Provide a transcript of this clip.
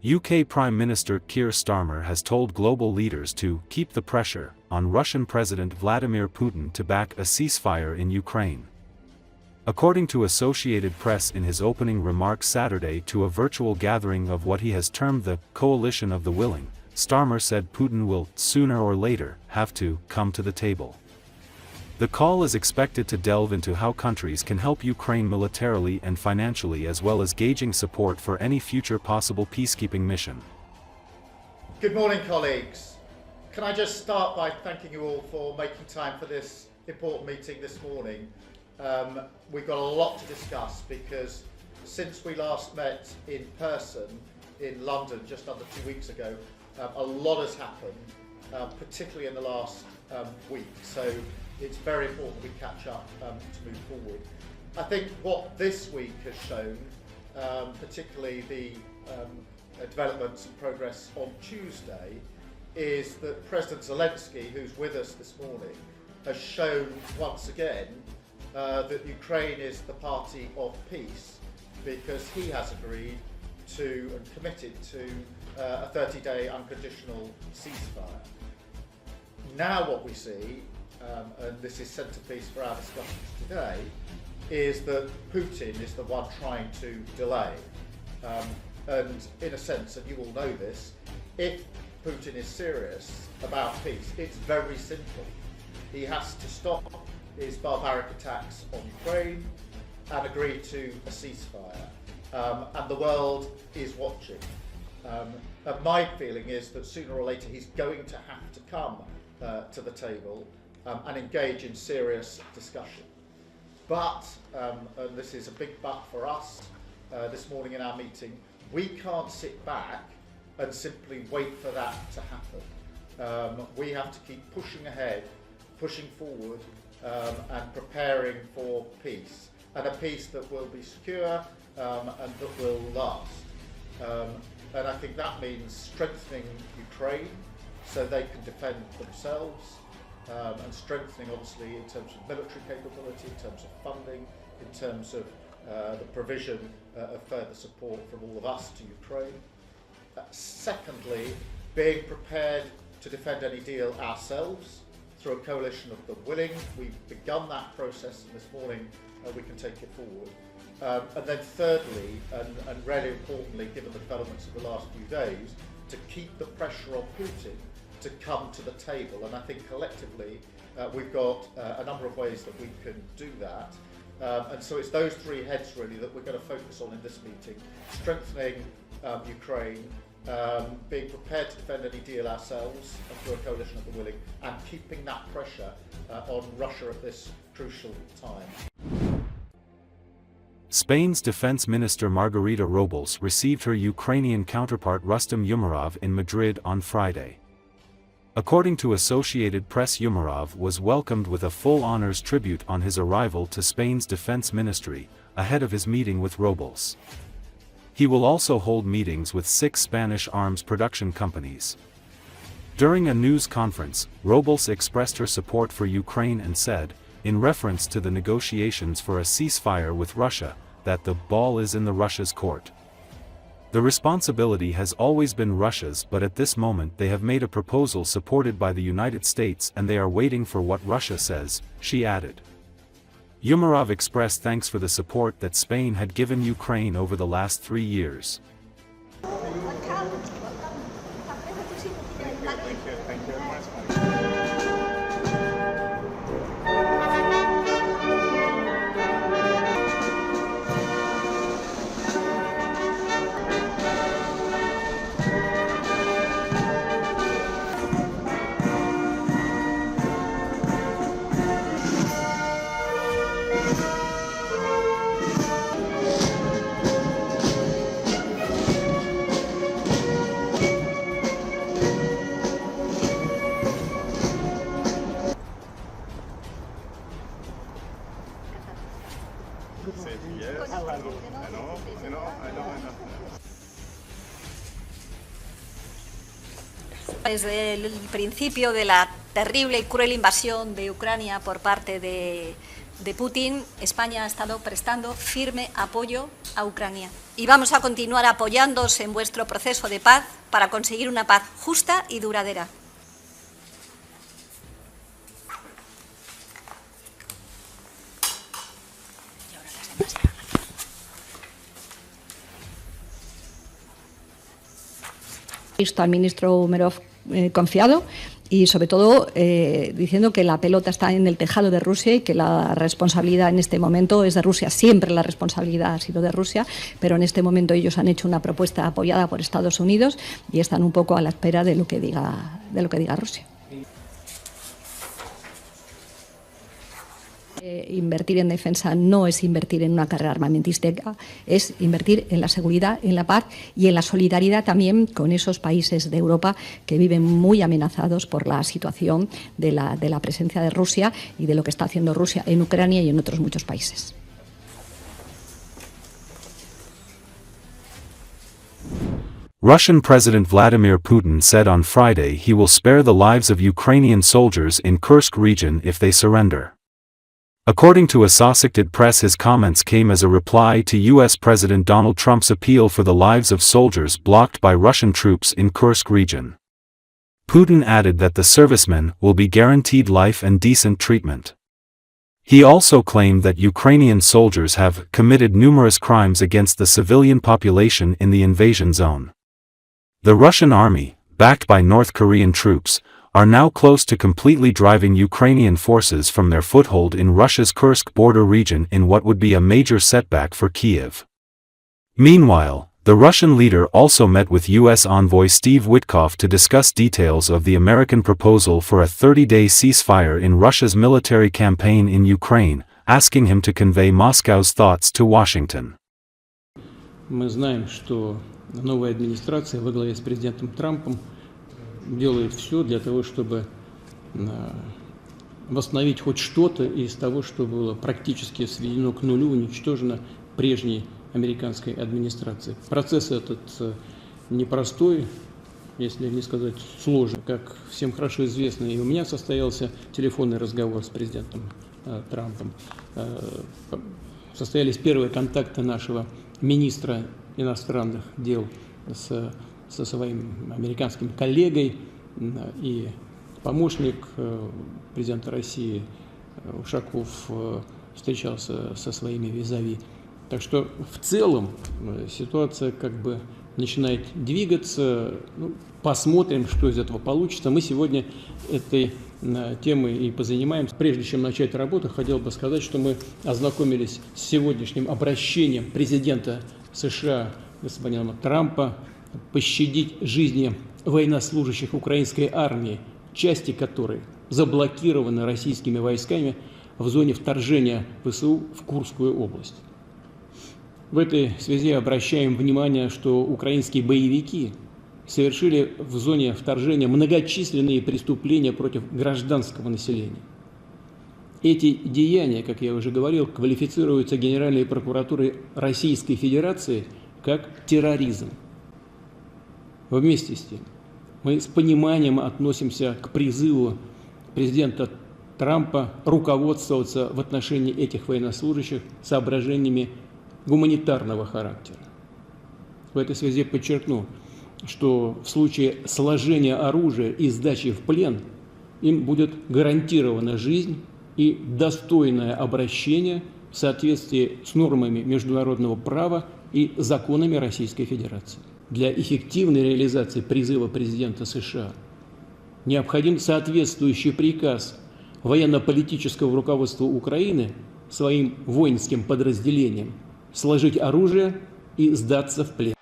UK Prime Minister Keir Starmer has told global leaders to keep the pressure on Russian President Vladimir Putin to back a ceasefire in Ukraine. According to Associated Press in his opening remarks Saturday to a virtual gathering of what he has termed the Coalition of the Willing, Starmer said Putin will, sooner or later, have to come to the table. The call is expected to delve into how countries can help Ukraine militarily and financially, as well as gauging support for any future possible peacekeeping mission. Good morning, colleagues. Can I just start by thanking you all for making time for this important meeting this morning. We've got a lot to discuss because since we last met in person in London just under 2 weeks ago, a lot has happened, particularly in the last week. So it's very important we catch up to move forward. I think what this week has shown, particularly the developments and progress on Tuesday, is that President Zelenski, who's with us this morning, has shown once again that Ukraine is the party of peace because he has agreed to and committed to a 30-day unconditional ceasefire. Now what we see, and this is centrepiece for our discussions today, is that Putin is the one trying to delay. And in a sense, and you all know this, if Putin is serious about peace, it's very simple. He has to stop his barbaric attacks on Ukraine and agree to a ceasefire. And the world is watching. And my feeling is that sooner or later he's going to have to come to the table and engage in serious discussion. But, and this is a big but for us this morning in our meeting, we can't sit back and simply wait for that to happen. We have to keep pushing ahead, pushing forward, and preparing for peace, and a peace that will be secure and that will last. And I think that means strengthening Ukraine so they can defend themselves, and strengthening obviously in terms of military capability, in terms of funding, in terms of the provision of further support from all of us to Ukraine. Secondly, being prepared to defend any deal ourselves through a coalition of the willing. We've begun that process, and this morning we can take it forward. And then thirdly, and really importantly, given the developments of the last few days, to keep the pressure on Putin to come to the table. And I think collectively we've got a number of ways that we can do that. And so it's those three heads really that we're going to focus on in this meeting: strengthening Ukraine, being prepared to defend any deal ourselves through a coalition of the willing, and keeping that pressure on Russia at this crucial time. Spain's Defense Minister Margarita Robles received her Ukrainian counterpart Rustem Umerov in Madrid on Friday. According to Associated Press, Umerov was welcomed with a full honors tribute on his arrival to Spain's Defense Ministry, ahead of his meeting with Robles. He will also hold meetings with 6 Spanish arms production companies. During a news conference, Robles expressed her support for Ukraine and said, in reference to the negotiations for a ceasefire with Russia, that the ball is in Russia's court. The responsibility has always been Russia's, but at this moment they have made a proposal supported by the United States and they are waiting for what Russia says, she added. Umerov expressed thanks for the support that Spain had given Ukraine over the last 3 years. Desde el principio de la terrible y cruel invasión de Ucrania por parte de Putin, España ha estado prestando firme apoyo a Ucrania. Y vamos a continuar apoyándoos en vuestro proceso de paz para conseguir una paz justa y duradera. Visto al ministro Umerov confiado y sobre todo diciendo que la pelota está en el tejado de Rusia y que la responsabilidad en este momento es de Rusia. Siempre la responsabilidad ha sido de Rusia, pero en este momento ellos han hecho una propuesta apoyada por Estados Unidos y están un poco a la espera de lo que diga Rusia. Invertir en defensa no es invertir en una carrera armamentística, es invertir en la seguridad, en la paz y en la solidaridad también con esos países de Europa que viven muy amenazados por la situación de la presencia de Rusia y de lo que está haciendo Rusia en Ucrania y en otros muchos países. Russian President Vladimir Putin said on Friday he will spare the lives of Ukrainian soldiers in Kursk region if they surrender. According to Associated Press, his comments came as a reply to U.S. President Donald Trump's appeal for the lives of soldiers blocked by Russian troops in Kursk region. Putin added that the servicemen will be guaranteed life and decent treatment. He also claimed that Ukrainian soldiers have committed numerous crimes against the civilian population in the invasion zone. The Russian army, backed by North Korean troops, are now close to completely driving Ukrainian forces from their foothold in Russia's Kursk border region in what would be a major setback for Kiev. Meanwhile, the Russian leader also met with U.S. envoy Steve Witkoff to discuss details of the American proposal for a 30-day ceasefire in Russia's military campaign in Ukraine, asking him to convey Moscow's thoughts to Washington. Мы знаем, что новая администрация во главе с президентом Трампом делает все для того, чтобы восстановить хоть что-то из того, что было практически сведено к нулю, уничтожено прежней американской администрацией. Процесс этот непростой, если не сказать сложный. Как всем хорошо известно, и у меня состоялся телефонный разговор с президентом Трампом. Состоялись первые контакты нашего министра иностранных дел со своим американским коллегой, и помощник президента России Ушаков встречался со своими визави. Так что в целом ситуация как бы начинает двигаться. Посмотрим, что из этого получится. Мы сегодня этой темой и позанимаемся. Прежде чем начать работу, хотел бы сказать, что мы ознакомились с сегодняшним обращением президента США господина Трампа пощадить жизни военнослужащих украинской армии, части которой заблокированы российскими войсками в зоне вторжения ВСУ в Курскую область. В этой связи обращаем внимание, что украинские боевики совершили в зоне вторжения многочисленные преступления против гражданского населения. Эти деяния, как я уже говорил, квалифицируются Генеральной прокуратурой Российской Федерации как терроризм. Вместе с тем, мы с пониманием относимся к призыву президента Трампа руководствоваться в отношении этих военнослужащих соображениями гуманитарного характера. В этой связи подчеркну, что в случае сложения оружия и сдачи в плен им будет гарантирована жизнь и достойное обращение в соответствии с нормами международного права и законами Российской Федерации. Для эффективной реализации призыва президента США необходим соответствующий приказ военно-политического руководства Украины своим воинским подразделениям сложить оружие и сдаться в плен.